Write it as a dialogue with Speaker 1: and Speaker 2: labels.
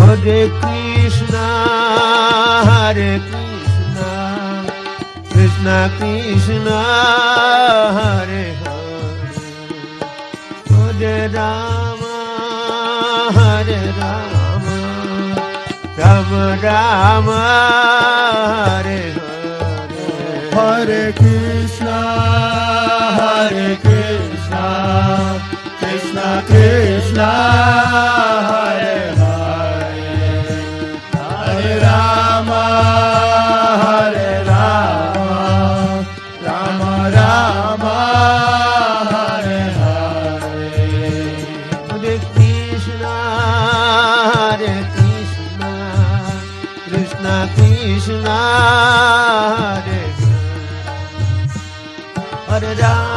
Speaker 1: Hare Krishna, Hare Krishna, Krishna Krishna, Hare Hare, Hare Rama, Hare Rama, Rama Rama, Hare Hare,
Speaker 2: Hare Krishna, Hare Krishna, Krishna Krishna, Hare Hare, Hare Rama, Hare Rama, Rama Rama, Hare Hare.
Speaker 1: Hare Krishna, Hare Krishna, Krishna Krishna, Hare Hare, Hare Rama.